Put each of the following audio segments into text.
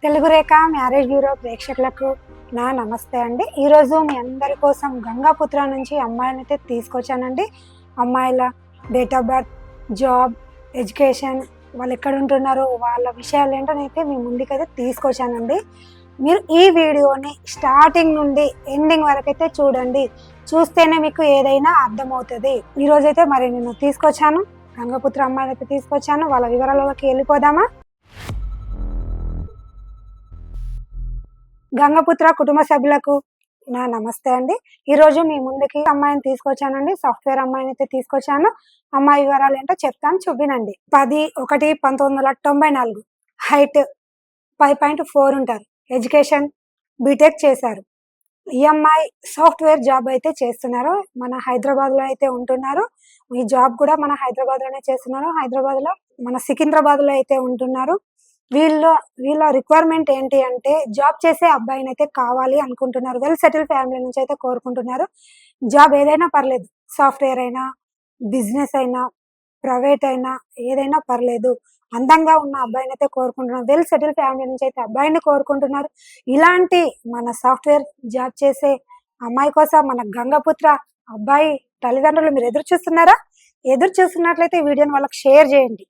తెలుగు రేఖ marriage bureau ప్రేక్షకులకు నా నమస్తే అండి. ఈరోజు మీ అందరి కోసం గంగాపుత్ర నుంచి అమ్మాయిని అయితే తీసుకొచ్చానండి. అమ్మాయిల date of birth, job, education, వాళ్ళు ఎక్కడ ఉంటున్నారో వాళ్ళ విషయాలు ఏంటనైతే మీ ముందుకైతే తీసుకొచ్చానండి. మీరు ఈ వీడియోని స్టార్టింగ్ నుండి ఎండింగ్ వరకు అయితే చూడండి. చూస్తేనే మీకు ఏదైనా అర్థమవుతుంది. ఈరోజైతే మరి నేను తీసుకొచ్చాను, గంగాపుత్ర అమ్మాయిని అయితే తీసుకొచ్చాను. వాళ్ళ వివరాలలోకి వెళ్ళిపోదామా? గంగపుత్ర కుటుంబ సభ్యులకు నా నమస్తే అండి. ఈరోజు మీ ముందుకి అమ్మాయిని తీసుకొచ్చానండి. సాఫ్ట్వేర్ అమ్మాయిని అయితే తీసుకొచ్చాను. అమ్మాయి వివరాలు ఏంటో చెప్తాను, చూపినండి. 10/1/1994, హైట్ 5.4 ఉంటారు, ఎడ్యుకేషన్ బీటెక్ చేశారు. ఈ అమ్మాయి సాఫ్ట్వేర్ జాబ్ అయితే చేస్తున్నారు. మన హైదరాబాద్ లో అయితే ఉంటున్నారు. ఈ జాబ్ కూడా మన హైదరాబాద్ లోనే చేస్తున్నారు. హైదరాబాద్ లో మన సికింద్రాబాద్ లో అయితే ఉంటున్నారు. వీళ్ళ రిక్వైర్మెంట్ ఏంటి అంటే జాబ్ చేసే అబ్బాయిని అయితే కావాలి అనుకుంటున్నారు. వెల్ సెటిల్ ఫ్యామిలీ నుంచి అయితే కోరుకుంటున్నారు. జాబ్ ఏదైనా పర్లేదు, సాఫ్ట్వేర్ అయినా, బిజినెస్ అయినా, ప్రైవేట్ అయినా, ఏదైనా పర్లేదు. అందంగా ఉన్న అబ్బాయిని అయితే కోరుకుంటున్నారు. వెల్ సెటిల్ ఫ్యామిలీ నుంచి అయితే అబ్బాయిని కోరుకుంటున్నారు. ఇలాంటి మన సాఫ్ట్వేర్ జాబ్ చేసే అమ్మాయి కోసం మన గంగపుత్ర అబ్బాయి తల్లిదండ్రులు మీరు ఎదురు చూస్తున్నారా? ఎదురు చూస్తున్నట్లయితే ఈ వీడియోని వాళ్ళకి షేర్ చేయండి.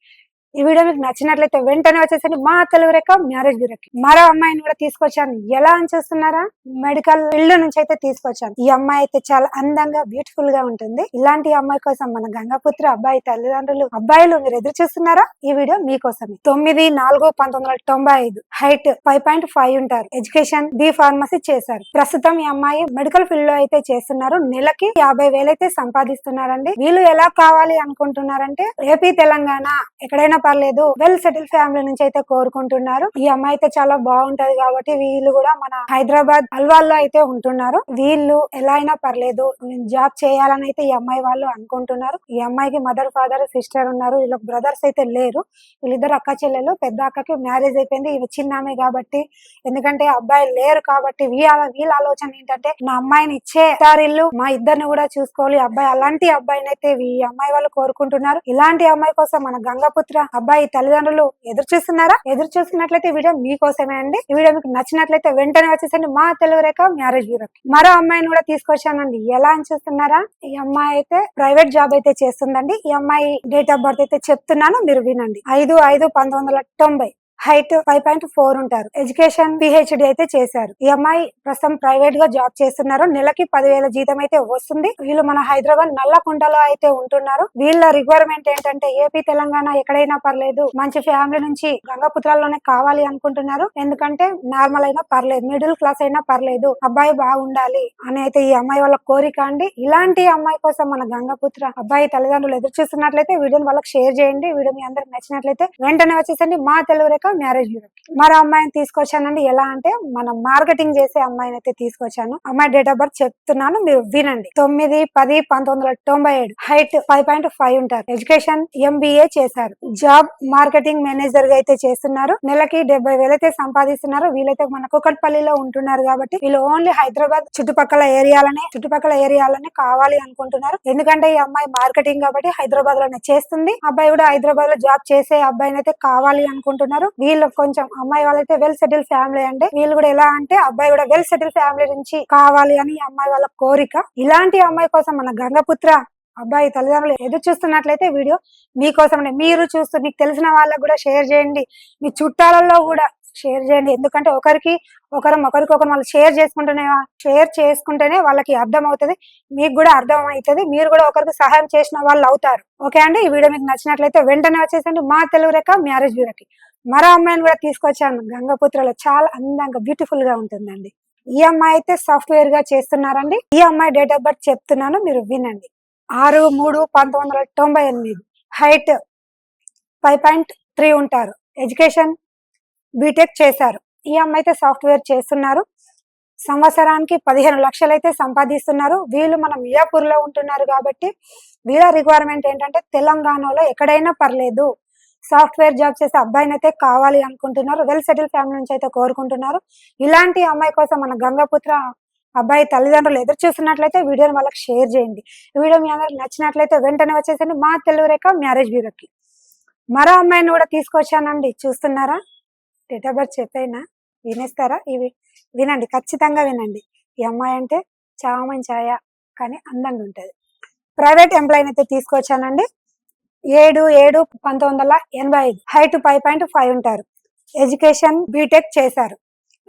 ఈ వీడియో మీకు నచ్చినట్లయితే వెంటనే వచ్చేసండి మా తెలుగు రేఖ మ్యారేజ్ బ్యూరోకి. మరో అమ్మాయిని కూడా తీసుకొచ్చాను. ఎలా అని చూస్తున్నారా? మెడికల్ ఫీల్డ్ నుంచి అయితే తీసుకొచ్చాను. ఈ అమ్మాయి అయితే చాలా అందంగా, బ్యూటిఫుల్ గా ఉంటుంది. ఇలాంటి అమ్మాయి కోసం మన గంగాపుత్ర అబ్బాయి తల్లిదండ్రులు, అబ్బాయిలు మీరు ఎదురు చూస్తున్నారా? ఈ వీడియో మీకోసమే. 9/4/1995, హైట్ 5.5 ఉంటారు, ఎడ్యుకేషన్ బి ఫార్మసీ చేశారు. ప్రస్తుతం ఈ అమ్మాయి మెడికల్ ఫీల్డ్ లో అయితే చేస్తున్నారు. నెలకి 50,000 అయితే సంపాదిస్తున్నారండి. వీళ్ళు ఎలా కావాలి అనుకుంటున్నారంటే ఏపీ, తెలంగాణ ఎక్కడైనా పర్లేదు, వెల్ సెటిల్ ఫ్యామిలీ నుంచి అయితే కోరుకుంటున్నారు. ఈ అమ్మాయి అయితే చాలా బాగుంటది కాబట్టి వీళ్ళు కూడా మన హైదరాబాద్ అల్వాల్లో అయితే ఉంటున్నారు. వీళ్ళు ఎలా అయినా పర్లేదు, జాబ్ చేయాలని అయితే ఈ అమ్మాయి వాళ్ళు అనుకుంటున్నారు. ఈ అమ్మాయికి మదర్, ఫాదర్, సిస్టర్ ఉన్నారు. వీళ్ళకి బ్రదర్స్ అయితే లేరు. వీళ్ళిద్దరు అక్క చెల్లెలు. పెద్ద అక్కకి మ్యారేజ్ అయిపోయింది. ఇవి చిన్నామే కాబట్టి, ఎందుకంటే అబ్బాయి లేరు కాబట్టి వీళ్ళ ఆలోచన ఏంటంటే నా అమ్మాయిని ఇల్లు మా ఇద్దరిని కూడా చూసుకోవాలి అబ్బాయి. అలాంటి అబ్బాయిని అయితే ఈ అమ్మాయి వాళ్ళు కోరుకుంటున్నారు. ఇలాంటి అమ్మాయి కోసం మన గంగపుత్ర అబ్బాయి తల్లిదండ్రులు ఎదురు చూస్తున్నారా? ఎదురు చూస్తున్నట్లయితే వీడియో మీకోసమే అండి. ఈ వీడియో మీకు నచ్చినట్లయితే వెంటనే వచ్చేసండి మా తెలుగు రేఖ మ్యారేజ్ బ్యూరోకి. మరో అమ్మాయిని కూడా తీసుకొచ్చానండి. ఎలా అని చూస్తున్నారా? ఈ అమ్మాయి అయితే ప్రైవేట్ జాబ్ అయితే చేస్తుందండి. ఈ అమ్మాయి డేట్ ఆఫ్ బర్త్ అయితే చెప్తున్నాను, మీరు వినండి. 5/5/1990, హైట్ 5.4 ఉంటారు, ఎడ్యుకేషన్ పిహెచ్డి అయితే చేశారు. ఈ అమ్మాయి ప్రస్తుతం ప్రైవేట్ గా జాబ్ చేస్తున్నారు. నెలకి 10,000 జీతం అయితే వస్తుంది. వీళ్ళు మన హైదరాబాద్ నల్లకుంటలో అయితే ఉంటున్నారు. వీళ్ళ రిక్వైర్మెంట్ ఏంటంటే ఏపీ, తెలంగాణ ఎక్కడైనా పర్లేదు, మంచి ఫ్యామిలీ నుంచి గంగపుత్రాల్లోనే కావాలి అనుకుంటున్నారు. ఎందుకంటే నార్మల్ అయినా పర్లేదు, మిడిల్ క్లాస్ అయినా పర్లేదు, అబ్బాయి బాగుండాలి అని అయితే ఈ అమ్మాయి వాళ్ళ కోరిక అండి. ఇలాంటి అమ్మాయి కోసం మన గంగపుత్ర అబ్బాయి తల్లిదండ్రులు ఎదురు చూస్తున్నట్లయితే వీడియోని వాళ్ళకి షేర్ చేయండి. వీడియో మీ అందరికి నచ్చినట్లయితే వెంటనే వచ్చేసండి మా తెలుగు రేఖ మ్యారేజ్ బ్యూరోకి. మరో అమ్మాయిని తీసుకొచ్చానండి. ఎలా అంటే మనం మార్కెటింగ్ చేసే అమ్మాయిని అయితే తీసుకొచ్చాను. అమ్మాయి డేట్ ఆఫ్ బర్త్ చెప్తున్నాను, మీరు వినండి. 9/10/1997, హైట్ 5.5 ఉంటారు, ఎడ్యుకేషన్ MBA చేశారు. జాబ్ మార్కెటింగ్ మేనేజర్ గా అయితే చేస్తున్నారు. నెలకి 70,000 అయితే సంపాదిస్తున్నారు. వీళ్ళైతే మన కుకట్పల్లిలో ఉంటున్నారు కాబట్టి వీళ్ళు ఓన్లీ హైదరాబాద్ చుట్టుపక్కల ఏరియాలనే కావాలి అనుకుంటున్నారు. ఎందుకంటే ఈ అమ్మాయి మార్కెటింగ్ కాబట్టి హైదరాబాద్ లోనే చేస్తుంది. అబ్బాయి కూడా హైదరాబాద్ లో జాబ్ చేసే అబ్బాయిని అయితే కావాలి అనుకుంటున్నారు. వీళ్ళు కొంచెం అమ్మాయి వాళ్ళైతే వెల్ సెటిల్ ఫ్యామిలీ అండి. వీళ్ళు కూడా ఎలా అంటే అబ్బాయి కూడా వెల్ సెటిల్ ఫ్యామిలీ నుంచి కావాలి అని అమ్మాయి వాళ్ళ కోరిక. ఇలాంటి అమ్మాయి కోసం మన గంగపుత్ర అబ్బాయి తల్లిదండ్రులు ఎదురు చూస్తున్నట్లయితే వీడియో మీకోసం. మీరు చూస్తూ మీకు తెలిసిన వాళ్ళకు కూడా షేర్ చేయండి. మీ చుట్టాలలో కూడా షేర్ చేయండి. ఎందుకంటే ఒకరికొకరు వాళ్ళు షేర్ చేసుకుంటేనే వాళ్ళకి అర్థం అవుతుంది, మీకు కూడా అర్థం అవుతుంది. మీరు కూడా ఒకరికి సహాయం చేసిన వాళ్ళు అవుతారు. ఓకే అండి. ఈ వీడియో మీకు నచ్చినట్లయితే వెంటనే వచ్చేసండి మా తెలుగు రేఖ మ్యారేజ్ బ్యూరోకి. మరో అమ్మాయిని కూడా తీసుకొచ్చాను. గంగపుత్రలో చాలా అందంగా, బ్యూటిఫుల్ గా ఉంటుందండి. ఈ అమ్మాయి అయితే సాఫ్ట్వేర్ గా చేస్తున్నారండి. ఈ అమ్మాయి డేట్ ఆఫ్ బర్త్ చెప్తున్నాను, మీరు వినండి. 6/3/1998, హైట్ 5.3 ఉంటారు, ఎడ్యుకేషన్ బీటెక్ చేశారు. ఈ అమ్మాయి అయితే సాఫ్ట్వేర్ చేస్తున్నారు. సంవత్సరానికి 15 లక్షలు అయితే సంపాదిస్తున్నారు. వీళ్ళు మన మియాపూర్ లో ఉంటున్నారు కాబట్టి వీళ్ళ రిక్వైర్మెంట్ ఏంటంటే తెలంగాణలో ఎక్కడైనా పర్లేదు, సాఫ్ట్వేర్ జాబ్ చేసే అబ్బాయిని అయితే కావాలి అనుకుంటున్నారు. వెల్ సెటిల్ ఫ్యామిలీ నుంచి అయితే కోరుకుంటున్నారు. ఇలాంటి అమ్మాయి కోసం మన గంగపుత్ర అబ్బాయి తల్లిదండ్రులు ఎదురు చూస్తున్నట్లయితే వీడియోని వాళ్ళకి షేర్ చేయండి. ఈ వీడియో మీ అందరికి నచ్చినట్లయితే వెంటనే వచ్చేసండి మా తెలుగు రేఖ మ్యారేజ్ బ్యూరోకి. మరో అమ్మాయిని కూడా తీసుకొచ్చానండి. చూస్తున్నారా? డేట్ ఆఫ్ బర్త్ చెప్పైనా వినేస్తారా? ఇవి వినండి, ఖచ్చితంగా వినండి. ఈ అమ్మాయి అంటే చామన్ ఛాయ కానీ అందంగా ఉంటది. ప్రైవేట్ ఎంప్లాయీనైతే తీసుకొచ్చానండి. 7/7/1985. హైట్ 5.5 ఉంటారు. ఎడ్యుకేషన్ బీటెక్ చేశారు.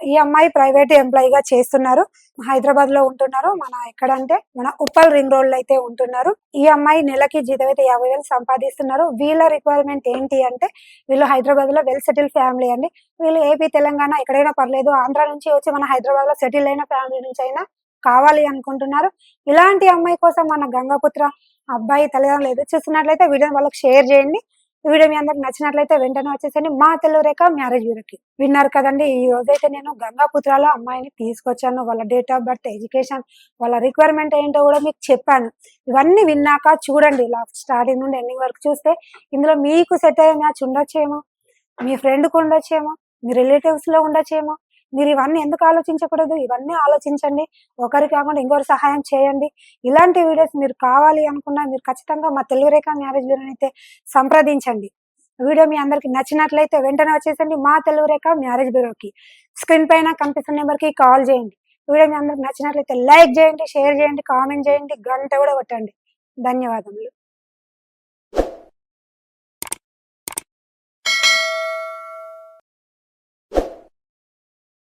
ఈ అమ్మాయి ప్రైవేట్ ఎంప్లాయీగా చేస్తున్నారు. హైదరాబాద్ లో ఉంటున్నారు. ఎక్కడంటే మన ఉప్పల్ రింగ్ రోడ్ లో అయితే ఉంటున్నారు. ఈ అమ్మాయి నెలకి జీతం అయితే 50,000 సంపాదిస్తున్నారు. వీళ్ళ రిక్వైర్మెంట్ ఏంటి అంటే, వీళ్ళు హైదరాబాద్ లో వెల్ సెటిల్ ఫ్యామిలీ అండి. వీళ్ళు ఏపీ, తెలంగాణ ఎక్కడైనా పర్లేదు, ఆంధ్ర నుంచి వచ్చి మన హైదరాబాద్ లో సెటిల్ అయిన ఫ్యామిలీ నుంచి అయినా కావాలి అనుకుంటున్నారు. ఇలాంటి అమ్మాయి కోసం మన గంగపుత్ర అబ్బాయి తల్లిదండ్రులు ఎదురు చూస్తున్నట్లయితే వీడియోని వాళ్ళకి షేర్ చేయండి. వీడియో మీ అందరికి నచ్చినట్లయితే వెంటనే వచ్చేసండి మా తెలుగు రేఖ మ్యారేజ్ బ్యూరోకి. విన్నారు కదండి, ఈ రోజైతే నేను గంగాపుత్రాల అమ్మాయిని తీసుకొచ్చాను. వాళ్ళ డేట్ ఆఫ్ బర్త్, ఎడ్యుకేషన్, వాళ్ళ రిక్వైర్మెంట్ ఏంటో కూడా మీకు చెప్పాను. ఇవన్నీ విన్నాక చూడండి, స్టార్టింగ్ నుండి ఎండింగ్ వరకు చూస్తే ఇందులో మీకు సెట్ అయ్యే మ్యాచ్ ఉండొచ్చేమో, మీ ఫ్రెండ్కి ఉండొచ్చేమో, మీ రిలేటివ్స్ లో ఉండొచ్చేమో. మీరు ఇవన్నీ ఎందుకు ఆలోచించకూడదు? ఇవన్నీ ఆలోచించండి. ఒకరికి కాకుండా ఇంకొకరు సహాయం చేయండి. ఇలాంటి వీడియోస్ మీరు కావాలి అనుకున్నా మీరు ఖచ్చితంగా మా తెలుగు రేఖ మ్యారేజ్ బ్యూరోని అయితే సంప్రదించండి. వీడియో మీ అందరికి నచ్చినట్లయితే వెంటనే వచ్చేసండి మా తెలుగు రేఖ మ్యారేజ్ బ్యూరోకి. స్క్రీన్ పైన కనిపిస్తున్న నెంబర్కి కాల్ చేయండి. వీడియో మీ అందరికి నచ్చినట్లయితే లైక్ చేయండి, షేర్ చేయండి, కామెంట్ చేయండి, గంట కూడా కొట్టండి. ధన్యవాదములు.